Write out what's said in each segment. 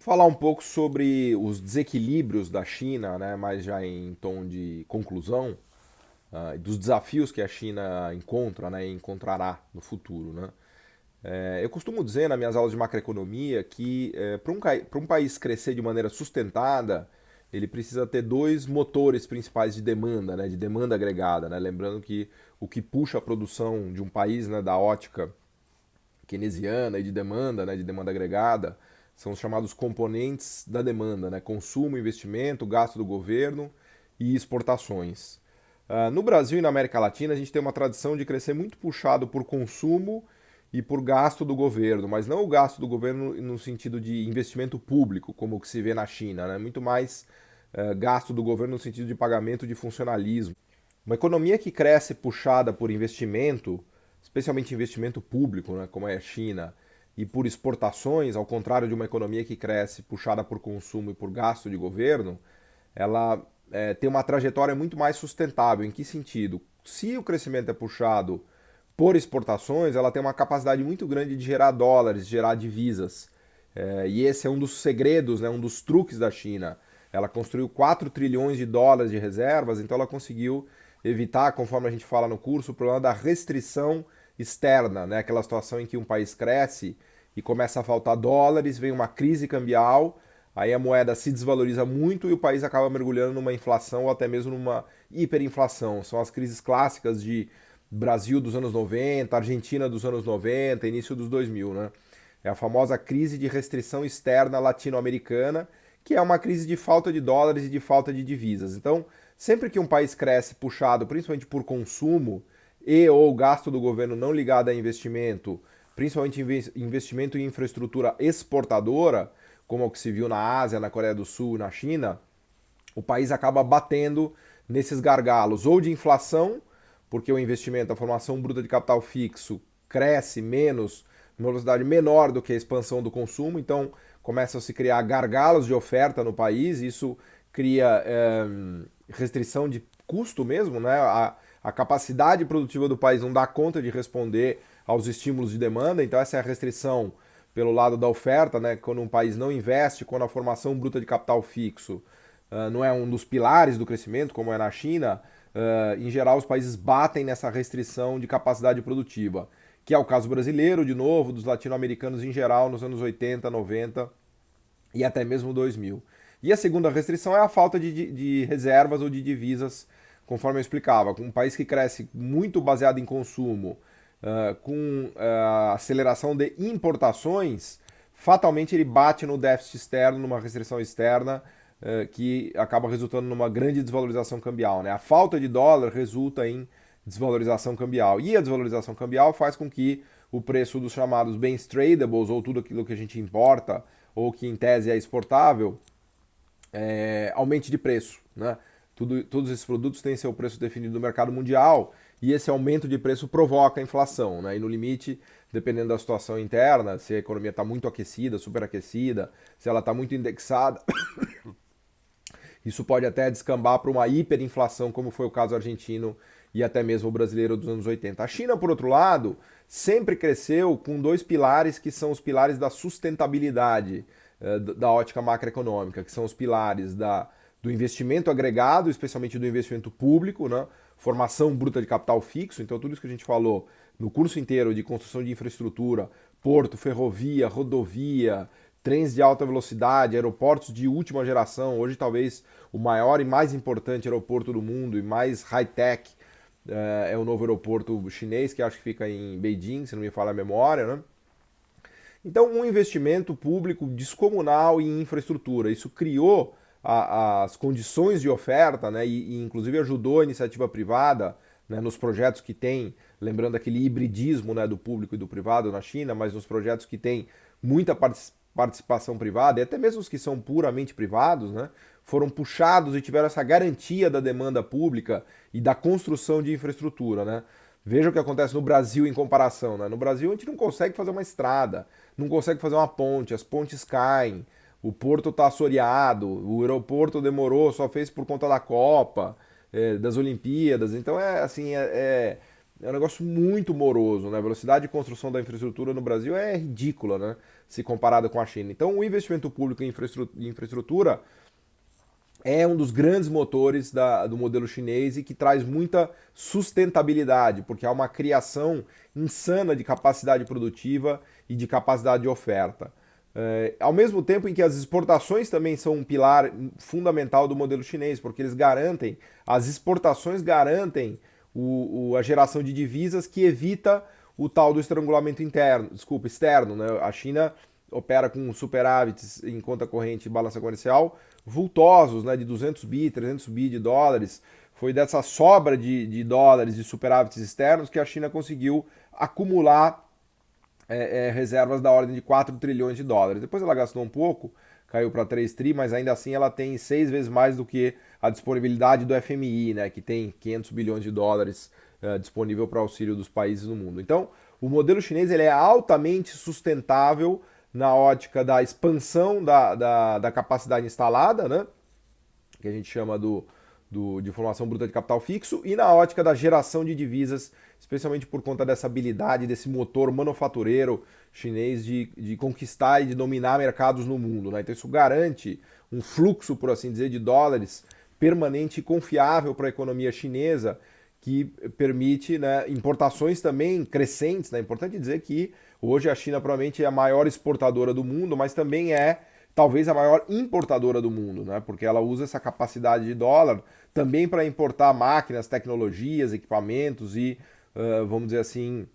falar um pouco sobre os desequilíbrios da China, né, mas já em tom de conclusão, dos desafios que a China encontra, né, e encontrará no futuro, né. Eu costumo dizer nas minhas aulas de macroeconomia que para um país crescer de maneira sustentada, ele precisa ter dois motores principais de demanda, né, de demanda agregada, né. Lembrando que o que puxa a produção de um país, né, da ótica keynesiana e de demanda agregada, são os chamados componentes da demanda, né? Consumo, investimento, gasto do governo e exportações. No Brasil e na América Latina, a gente tem uma tradição de crescer muito puxado por consumo e por gasto do governo, mas não o gasto do governo no sentido de investimento público, como o que se vê na China, né? Muito mais gasto do governo no sentido de pagamento de funcionalismo. Uma economia que cresce puxada por investimento, especialmente investimento público, né, como é a China, e por exportações, ao contrário de uma economia que cresce puxada por consumo e por gasto de governo, ela tem uma trajetória muito mais sustentável. Em que sentido? Se o crescimento é puxado por exportações, ela tem uma capacidade muito grande de gerar dólares, de gerar divisas. E esse é um dos segredos, né, um dos truques da China. Ela construiu 4 trilhões de dólares de reservas, então ela conseguiu evitar, conforme a gente fala no curso, o problema da restrição externa, né? Aquela situação em que um país cresce e começa a faltar dólares, vem uma crise cambial, aí a moeda se desvaloriza muito e o país acaba mergulhando numa inflação ou até mesmo numa hiperinflação. São as crises clássicas de Brasil dos anos 90, Argentina dos anos 90, início dos 2000, né? É a famosa crise de restrição externa latino-americana, que é uma crise de falta de dólares e de falta de divisas. Então, sempre que um país cresce puxado principalmente por consumo e ou gasto do governo não ligado a investimento, principalmente investimento em infraestrutura exportadora, como é o que se viu na Ásia, na Coreia do Sul, na China, o país acaba batendo nesses gargalos ou de inflação, porque o investimento, a formação bruta de capital fixo cresce menos, numa velocidade menor do que a expansão do consumo, então começam a se criar gargalos de oferta no país, isso cria restrição de custo mesmo, né? A capacidade produtiva do país não dá conta de responder aos estímulos de demanda, então essa é a restrição pelo lado da oferta, né? Quando um país não investe, quando a formação bruta de capital fixo não é um dos pilares do crescimento, como é na China, em geral os países batem nessa restrição de capacidade produtiva, que é o caso brasileiro, de novo, dos latino-americanos em geral, nos anos 80, 90 e até mesmo 2000. E a segunda restrição é a falta de reservas ou de divisas, conforme eu explicava. Um país que cresce muito baseado em consumo, com aceleração de importações, fatalmente ele bate no déficit externo, numa restrição externa, que acaba resultando numa grande desvalorização cambial. Né? A falta de dólar resulta em desvalorização cambial. E a desvalorização cambial faz com que o preço dos chamados bens tradables, ou tudo aquilo que a gente importa, ou que em tese é exportável, aumente de preço. Né? Todos esses produtos têm seu preço definido no mercado mundial e esse aumento de preço provoca a inflação. Né? E no limite, dependendo da situação interna, se a economia está muito aquecida, superaquecida, se ela está muito indexada, isso pode até descambar para uma hiperinflação, como foi o caso argentino e até mesmo o brasileiro dos anos 80. A China, por outro lado, sempre cresceu com dois pilares que são os pilares da sustentabilidade da ótica macroeconômica, que são os pilares do investimento agregado, especialmente do investimento público, né? Formação bruta de capital fixo, então tudo isso que a gente falou no curso inteiro de construção de infraestrutura, porto, ferrovia, rodovia, trens de alta velocidade, aeroportos de última geração, hoje talvez o maior e mais importante aeroporto do mundo e mais high-tech é o novo aeroporto chinês, que acho que fica em Beijing, se não me falha a memória, né? Então, um investimento público descomunal em infraestrutura. Isso criou as condições de oferta, né, e inclusive ajudou a iniciativa privada, né, nos projetos que tem, lembrando aquele hibridismo, né, do público e do privado na China, mas nos projetos que tem muita participação privada, e até mesmo os que são puramente privados, né, foram puxados e tiveram essa garantia da demanda pública e da construção de infraestrutura. Né? Veja o que acontece no Brasil em comparação. Né? No Brasil a gente não consegue fazer uma estrada, não consegue fazer uma ponte, as pontes caem, o porto está assoreado, o aeroporto demorou, só fez por conta da Copa, das Olimpíadas. Então é um negócio muito moroso. Né? A velocidade de construção da infraestrutura no Brasil é ridícula. Né? se comparado com a China. Então, o investimento público em infraestrutura é um dos grandes motores do modelo chinês e que traz muita sustentabilidade, porque há uma criação insana de capacidade produtiva e de capacidade de oferta. Ao mesmo tempo em que as exportações também são um pilar fundamental do modelo chinês, porque as exportações garantem a geração de divisas que evita o tal do estrangulamento externo. Né? A China opera com superávites em conta corrente e balança comercial vultosos, né, de 200 bi, 300 bi de dólares. Foi dessa sobra de dólares de superávites externos que a China conseguiu acumular reservas da ordem de 4 trilhões de dólares. Depois ela gastou um pouco, caiu para 3 tri, mas ainda assim ela tem 6 vezes mais do que a disponibilidade do FMI, né, que tem 500 bilhões de dólares disponível para auxílio dos países do mundo. Então, o modelo chinês ele é altamente sustentável na ótica da expansão da capacidade instalada, né, que a gente chama de formação bruta de capital fixo, e na ótica da geração de divisas, especialmente por conta dessa habilidade, desse motor manufatureiro chinês de conquistar e de dominar mercados no mundo. Né? Então isso garante um fluxo, por assim dizer, de dólares permanente e confiável para a economia chinesa, que permite, né, importações também crescentes. Né? É importante dizer que hoje a China provavelmente é a maior exportadora do mundo, mas também é talvez a maior importadora do mundo, né? Porque ela usa essa capacidade de dólar também para importar máquinas, tecnologias, equipamentos e, vamos dizer assim,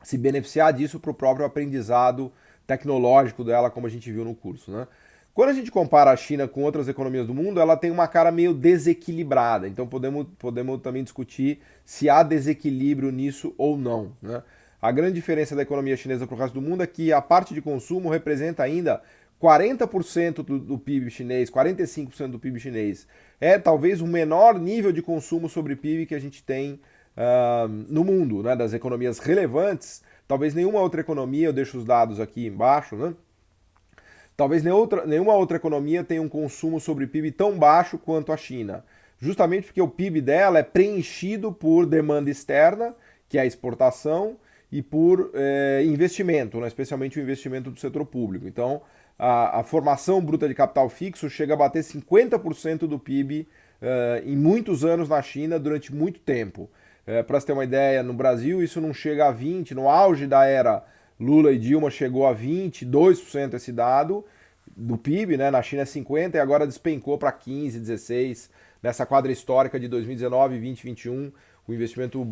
se beneficiar disso para o próprio aprendizado tecnológico dela, como a gente viu no curso, né? Quando a gente compara a China com outras economias do mundo, ela tem uma cara meio desequilibrada. Então podemos também discutir se há desequilíbrio nisso ou não, né? A grande diferença da economia chinesa para o resto do mundo é que a parte de consumo representa ainda 40% do PIB chinês, 45% do PIB chinês. É talvez o menor nível de consumo sobre PIB que a gente tem no mundo, né? Das economias relevantes. Talvez nenhuma outra economia, eu deixo os dados aqui embaixo, né? Talvez nenhuma outra economia tenha um consumo sobre PIB tão baixo quanto a China. Justamente porque o PIB dela é preenchido por demanda externa, que é a exportação, e por investimento, né? Especialmente o investimento do setor público. Então, a formação bruta de capital fixo chega a bater 50% do PIB em muitos anos na China durante muito tempo. Para você ter uma ideia, no Brasil isso não chega a 20%, no auge da era Lula e Dilma chegou a 22% esse dado do PIB, né? Na China é 50% e agora despencou para 15%, 16%. Nessa quadra histórica de 2019, 20, 21, o investimento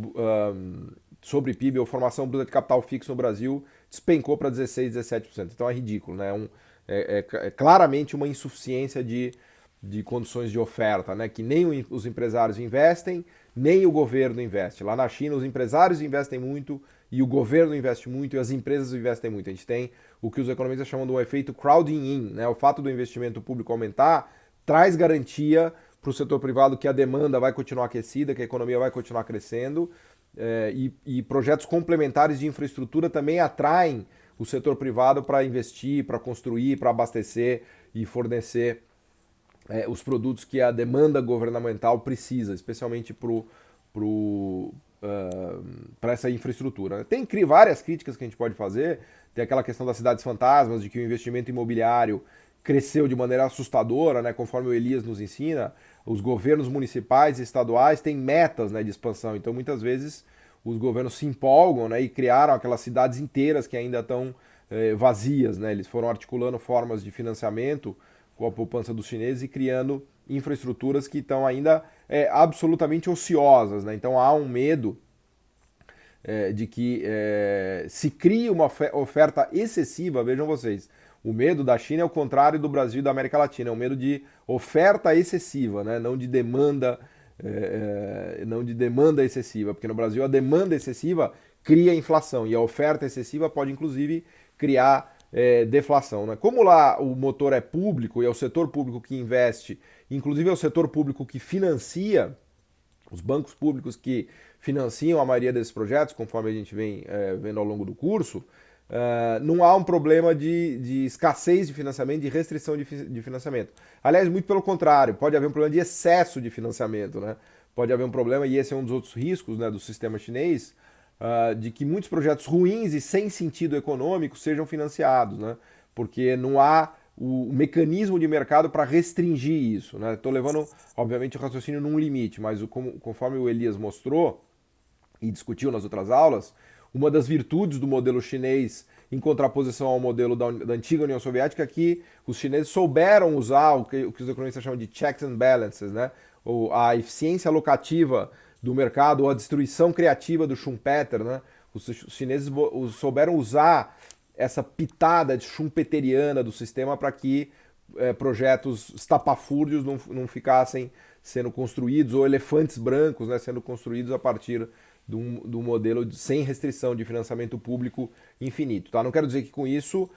sobre PIB ou formação bruta de capital fixo no Brasil despencou para 16%, 17%. Então é ridículo, né? É claramente uma insuficiência de condições de oferta, né? Que nem os empresários investem, nem o governo investe. Lá na China, os empresários investem muito e o governo investe muito e as empresas investem muito. A gente tem o que os economistas chamam de um efeito crowding in, né? O fato do investimento público aumentar traz garantia para o setor privado que a demanda vai continuar aquecida, que a economia vai continuar crescendo, e projetos complementares de infraestrutura também atraem o setor privado para investir, para construir, para abastecer e fornecer os produtos que a demanda governamental precisa, especialmente para essa infraestrutura. Tem várias críticas que a gente pode fazer, tem aquela questão das cidades fantasmas, de que o investimento imobiliário cresceu de maneira assustadora, né, conforme o Elias nos ensina. Os governos municipais e estaduais têm metas, né, de expansão, então muitas vezes os governos se empolgam, né, e criaram aquelas cidades inteiras que ainda estão vazias, né? Eles foram articulando formas de financiamento com a poupança dos chineses e criando infraestruturas que estão ainda absolutamente ociosas, né? Então há um medo de que se crie uma oferta excessiva. Vejam vocês, o medo da China é o contrário do Brasil e da América Latina, é um medo de oferta excessiva, né? Não de demanda, não de demanda excessiva, porque no Brasil a demanda excessiva cria inflação e a oferta excessiva pode inclusive criar deflação, né? Como lá o motor é público e é o setor público que investe, inclusive é o setor público que financia, os bancos públicos que financiam a maioria desses projetos, conforme a gente vem vendo ao longo do curso, não há um problema de escassez de financiamento, de restrição de financiamento. Aliás, muito pelo contrário, pode haver um problema de excesso de financiamento, né? Pode haver um problema, e esse é um dos outros riscos, né, do sistema chinês, de que muitos projetos ruins e sem sentido econômico sejam financiados, né? Porque não há o mecanismo de mercado para restringir isso, né? Estou levando, obviamente, o raciocínio num limite, mas conforme o Elias mostrou e discutiu nas outras aulas, uma das virtudes do modelo chinês em contraposição ao modelo da antiga União Soviética é que os chineses souberam usar o que os economistas chamam de checks and balances, né? Ou a eficiência alocativa do mercado, ou a destruição criativa do Schumpeter, né? Os chineses souberam usar essa pitada de schumpeteriana do sistema para que projetos estapafúrdios não ficassem sendo construídos, ou elefantes brancos, né, sendo construídos a partir do modelo sem restrição de financiamento público infinito. Tá? Não quero dizer que com isso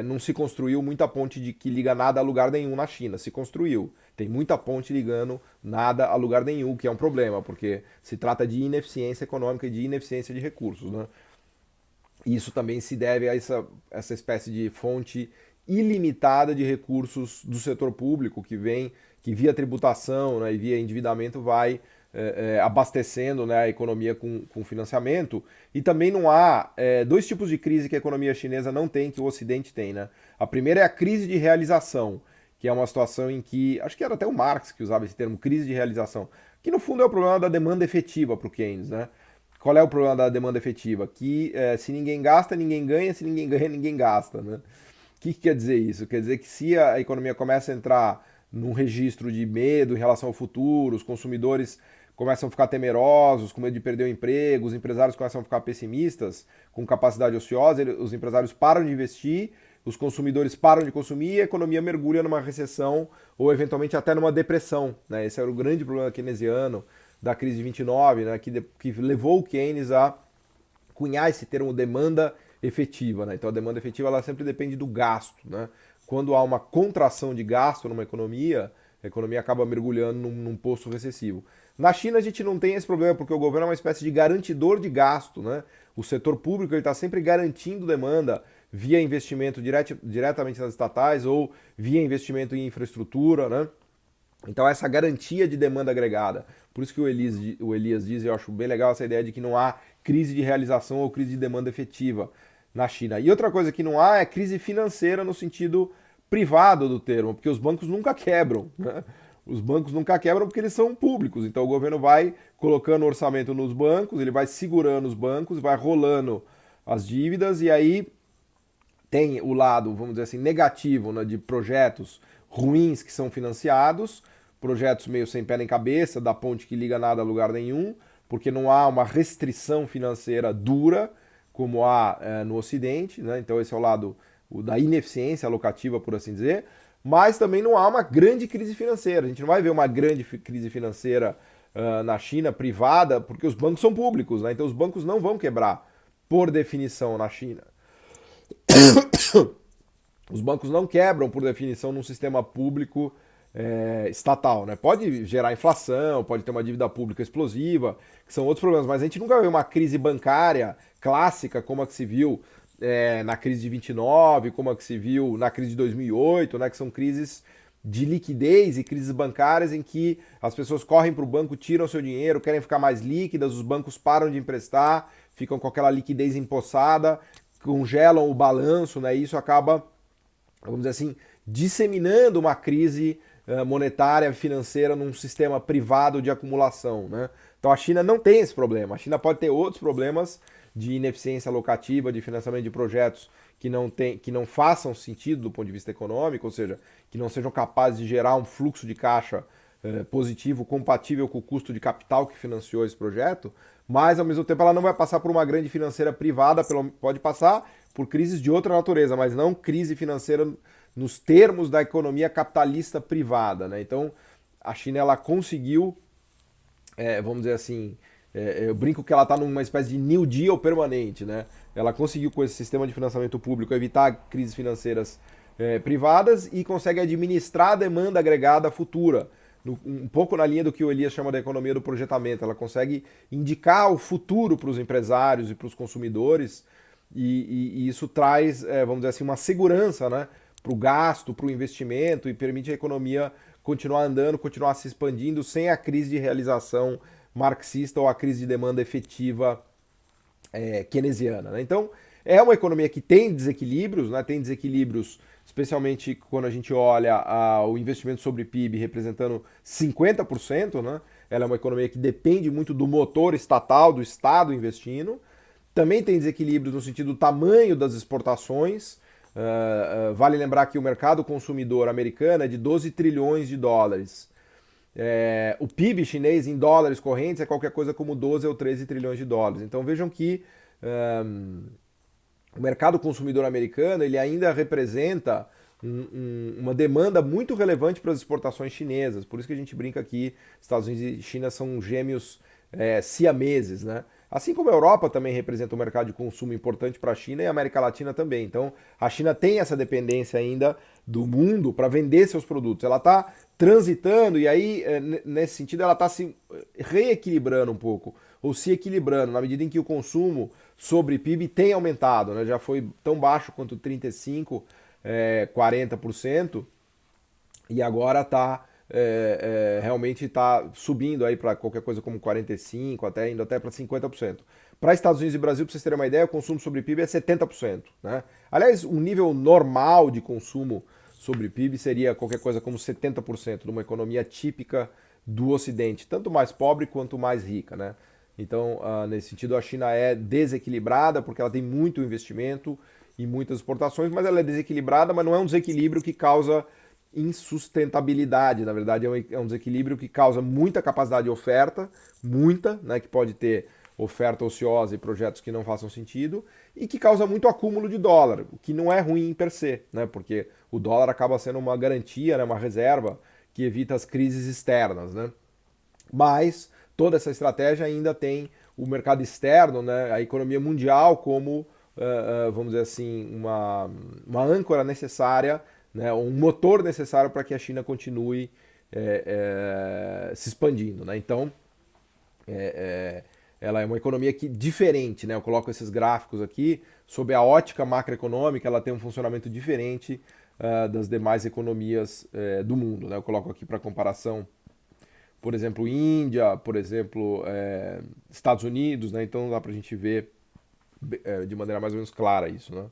não se construiu muita ponte que liga nada a lugar nenhum na China. Se construiu. Tem muita ponte ligando nada a lugar nenhum, que é um problema, porque se trata de ineficiência econômica e de ineficiência de recursos. Né? Isso também se deve a essa espécie de fonte ilimitada de recursos do setor público que via tributação, né, e via endividamento vai abastecendo, né, a economia com financiamento. E também não há dois tipos de crise que a economia chinesa não tem, que o Ocidente tem. Né? A primeira é a crise de realização, que é uma situação em que, acho que era até o Marx que usava esse termo, crise de realização, que no fundo é o problema da demanda efetiva para o Keynes. Né? Qual é o problema da demanda efetiva? Que se ninguém gasta, ninguém ganha, se ninguém ganha, ninguém gasta. Né? O que quer dizer isso? Quer dizer que se a economia começa a entrar num registro de medo em relação ao futuro, os consumidores começam a ficar temerosos, com medo de perder o emprego, os empresários começam a ficar pessimistas, com capacidade ociosa, os empresários param de investir, os consumidores param de consumir e a economia mergulha numa recessão ou eventualmente até numa depressão. Né? Esse era o grande problema keynesiano da crise de 29, né? que levou o Keynes a cunhar esse termo demanda efetiva. Né? Então a demanda efetiva ela sempre depende do gasto. Né? Quando há uma contração de gasto numa economia, a economia acaba mergulhando num poço recessivo. Na China a gente não tem esse problema, porque o governo é uma espécie de garantidor de gasto. Né? O setor público está sempre garantindo demanda via investimento diretamente nas estatais ou via investimento em infraestrutura. Né? Então essa garantia de demanda agregada. Por isso que o Elias diz, e eu acho bem legal essa ideia de que não há crise de realização ou crise de demanda efetiva na China. E outra coisa que não há é crise financeira no sentido privado do termo, porque os bancos nunca quebram. Né? Os bancos nunca quebram porque eles são públicos. Então o governo vai colocando orçamento nos bancos, ele vai segurando os bancos, vai rolando as dívidas e aí tem o lado, vamos dizer assim, negativo, né, de projetos ruins que são financiados, projetos meio sem pé nem cabeça, da ponte que liga nada a lugar nenhum, porque não há uma restrição financeira dura como há no Ocidente. Né? Então esse é o lado da ineficiência alocativa, por assim dizer. Mas também não há uma grande crise financeira. A gente não vai ver uma grande crise financeira na China, privada, porque os bancos são públicos. Né? Então os bancos não vão quebrar, por definição, na China. Os bancos não quebram, por definição, num sistema público estatal. Né? Pode gerar inflação, pode ter uma dívida pública explosiva, que são outros problemas. Mas a gente nunca vai ver uma crise bancária clássica, como a que se viu na crise de 29, como a que se viu na crise de 2008, né, que são crises de liquidez e crises bancárias em que as pessoas correm para o banco, tiram seu dinheiro, querem ficar mais líquidas, os bancos param de emprestar, ficam com aquela liquidez empossada, congelam o balanço, né, e isso acaba, vamos dizer assim, disseminando uma crise monetária, financeira num sistema privado de acumulação. Né? Então a China não tem esse problema, a China pode ter outros problemas de ineficiência alocativa, de financiamento de projetos que não façam sentido do ponto de vista econômico, ou seja, que não sejam capazes de gerar um fluxo de caixa positivo compatível com o custo de capital que financiou esse projeto, mas ao mesmo tempo ela não vai passar por uma grande financeira privada, pode passar por crises de outra natureza, mas não crise financeira nos termos da economia capitalista privada. Né? Então a China ela conseguiu, vamos dizer assim, eu brinco que ela está numa espécie de New Deal permanente. Né? Ela conseguiu, com esse sistema de financiamento público, evitar crises financeiras privadas e consegue administrar a demanda agregada futura, um pouco na linha do que o Elias chama da economia do projetamento. Ela consegue indicar o futuro para os empresários e para os consumidores e isso traz, vamos dizer assim, uma segurança, né, para o gasto, para o investimento e permite a economia continuar andando, continuar se expandindo sem a crise de realização marxista ou a crise de demanda efetiva keynesiana. Né? Então, é uma economia que tem desequilíbrios, né? Tem desequilíbrios, especialmente quando a gente olha o investimento sobre PIB representando 50%, né? Ela é uma economia que depende muito do motor estatal, do Estado investindo. Também tem desequilíbrios no sentido do tamanho das exportações. Vale lembrar que o mercado consumidor americano é de 12 trilhões de dólares. O PIB chinês em dólares correntes é qualquer coisa como 12 ou 13 trilhões de dólares. Então vejam que o mercado consumidor americano ele ainda representa uma demanda muito relevante para as exportações chinesas. Por isso que a gente brinca aqui, Estados Unidos e China são gêmeos siameses, né? Assim como a Europa também representa um mercado de consumo importante para a China e a América Latina também. Então, a China tem essa dependência ainda do mundo para vender seus produtos. Ela está transitando e aí, nesse sentido, ela está se reequilibrando um pouco, ou se equilibrando, na medida em que o consumo sobre PIB tem aumentado, né? Já foi tão baixo quanto 35%, 40%, e agora está realmente está subindo aí para qualquer coisa como 45%, indo até para 50%. Para Estados Unidos e Brasil, para vocês terem uma ideia, o consumo sobre PIB é 70%. Né? Aliás, um nível normal de consumo sobre PIB seria qualquer coisa como 70% de uma economia típica do Ocidente, tanto mais pobre quanto mais rica. Né? Então, nesse sentido, a China é desequilibrada porque ela tem muito investimento e muitas exportações, mas ela é desequilibrada, mas não é um desequilíbrio que causa insustentabilidade. Na verdade, é um desequilíbrio que causa muita capacidade de oferta, muita, né, que pode ter oferta ociosa e projetos que não façam sentido, e que causa muito acúmulo de dólar, o que não é ruim em per se, né, porque o dólar acaba sendo uma garantia, né, uma reserva que evita as crises externas. Né. Mas toda essa estratégia ainda tem o mercado externo, né, a economia mundial como, vamos dizer assim, uma âncora necessária, né, um motor necessário para que a China continue se expandindo. Né? Então, ela é uma economia diferente. Né? Eu coloco esses gráficos aqui, sob a ótica macroeconômica, ela tem um funcionamento diferente das demais economias do mundo. Né? Eu coloco aqui para comparação, por exemplo, Índia, por exemplo, Estados Unidos. Né? Então dá para a gente ver de maneira mais ou menos clara isso. Né?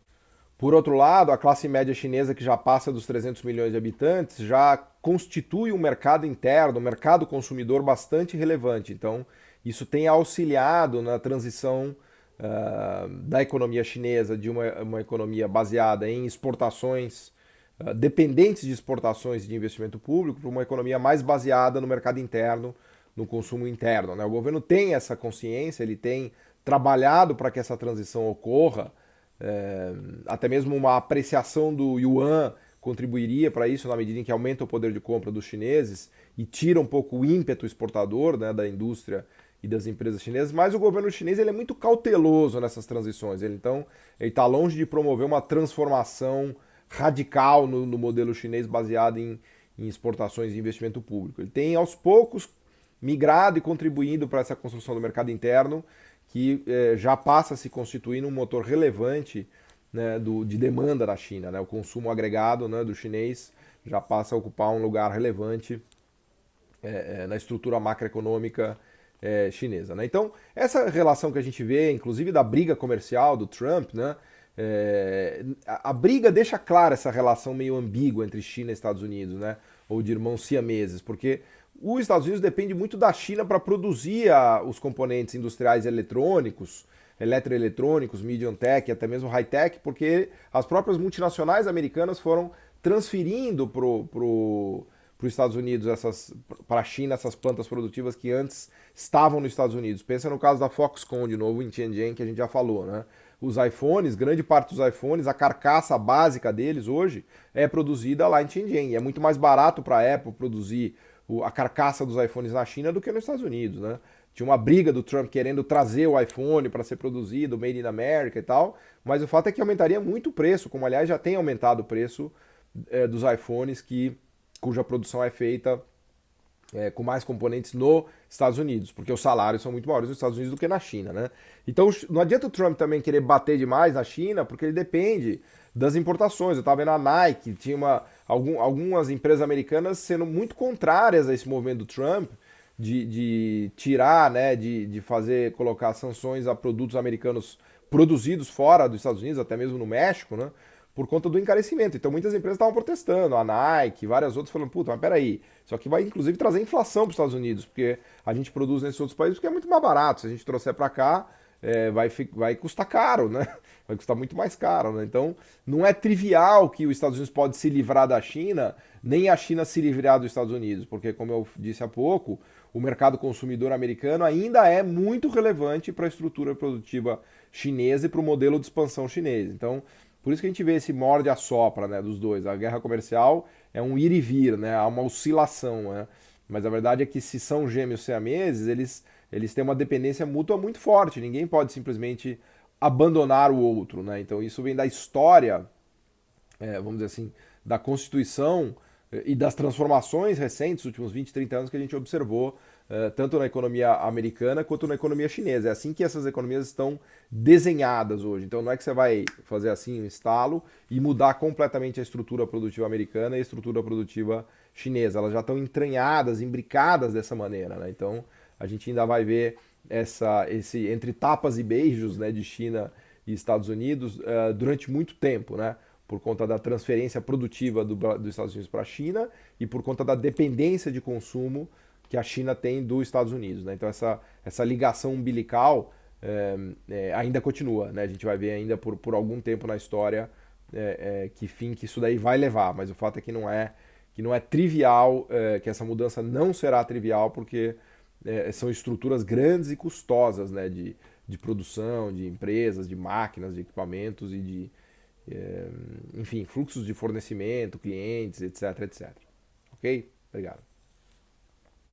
Por outro lado, a classe média chinesa, que já passa dos 300 milhões de habitantes, já constitui um mercado interno, um mercado consumidor bastante relevante. Então, isso tem auxiliado na transição da economia chinesa de uma economia baseada em exportações, dependentes de exportações e de investimento público, para uma economia mais baseada no mercado interno, no consumo interno. Né? O governo tem essa consciência, ele tem trabalhado para que essa transição ocorra. Até mesmo uma apreciação do yuan contribuiria para isso na medida em que aumenta o poder de compra dos chineses e tira um pouco o ímpeto exportador, né, da indústria e das empresas chinesas, mas o governo chinês ele é muito cauteloso nessas transições. Ele está longe de promover uma transformação radical no modelo chinês baseado em exportações e investimento público. Ele tem aos poucos migrado e contribuindo para essa construção do mercado interno, que já passa a se constituir num motor relevante, né, de demanda da China. Né? O consumo agregado, né, do chinês já passa a ocupar um lugar relevante na estrutura macroeconômica chinesa. Né? Então, essa relação que a gente vê, inclusive da briga comercial do Trump, né, a briga deixa clara essa relação meio ambígua entre China e Estados Unidos, né, ou de irmãos siameses, porque os Estados Unidos depende muito da China para produzir os componentes industriais eletrônicos, eletroeletrônicos, medium tech, até mesmo high tech, porque as próprias multinacionais americanas foram transferindo para os Estados Unidos, para a China, essas plantas produtivas que antes estavam nos Estados Unidos. Pensa no caso da Foxconn, de novo, em Tianjin, que a gente já falou, né? Os iPhones, grande parte dos iPhones, a carcaça básica deles hoje é produzida lá em Tianjin. É muito mais barato para a Apple produzir a carcaça dos iPhones na China do que nos Estados Unidos, né? Tinha uma briga do Trump querendo trazer o iPhone para ser produzido, made in America e tal, mas o fato é que aumentaria muito o preço, como aliás já tem aumentado o preço dos iPhones cuja produção é feita com mais componentes nos Estados Unidos, porque os salários são muito maiores nos Estados Unidos do que na China, né? Então não adianta o Trump também querer bater demais na China, porque ele depende das importações. Eu estava vendo a Nike, tinha algumas empresas americanas sendo muito contrárias a esse movimento do Trump, de tirar, né, de fazer, colocar sanções a produtos americanos produzidos fora dos Estados Unidos, até mesmo no México, né, por conta do encarecimento. Então muitas empresas estavam protestando, a Nike, várias outras falando, puta, mas peraí, isso aqui vai inclusive trazer inflação para os Estados Unidos, porque a gente produz nesses outros países porque é muito mais barato. Se a gente trouxer para cá, vai custar caro, né? Vai custar muito mais caro, né? Então, não é trivial que os Estados Unidos pode se livrar da China, nem a China se livrar dos Estados Unidos, porque, como eu disse há pouco, o mercado consumidor americano ainda é muito relevante para a estrutura produtiva chinesa e para o modelo de expansão chinês. Então, por isso que a gente vê esse morde-a-sopra, né, dos dois. A guerra comercial é um ir e vir, né? Há uma oscilação, né? Mas a verdade é que se são gêmeos siameses, eles têm uma dependência mútua muito forte. Ninguém pode simplesmente abandonar o outro, né? Então isso vem da história, vamos dizer assim, da Constituição e das transformações recentes, nos últimos 20, 30 anos que a gente observou, tanto na economia americana quanto na economia chinesa. É assim que essas economias estão desenhadas hoje. Então não é que você vai fazer assim um estalo e mudar completamente a estrutura produtiva americana e a estrutura produtiva chinesa. Elas já estão entranhadas, imbricadas dessa maneira, né? Então a gente ainda vai ver esse entre tapas e beijos, né, de China e Estados Unidos durante muito tempo, né? Por conta da transferência produtiva dos Estados Unidos para a China e por conta da dependência de consumo que a China tem dos Estados Unidos, né? Então essa ligação umbilical ainda continua, né? A gente vai ver ainda por algum tempo na história que fim que isso daí vai levar, mas o fato é que não é trivial, que essa mudança não será trivial, porque são estruturas grandes e custosas, né, de produção, de empresas, de máquinas, de equipamentos e enfim, fluxos de fornecimento, clientes, etc, etc. Ok? Obrigado.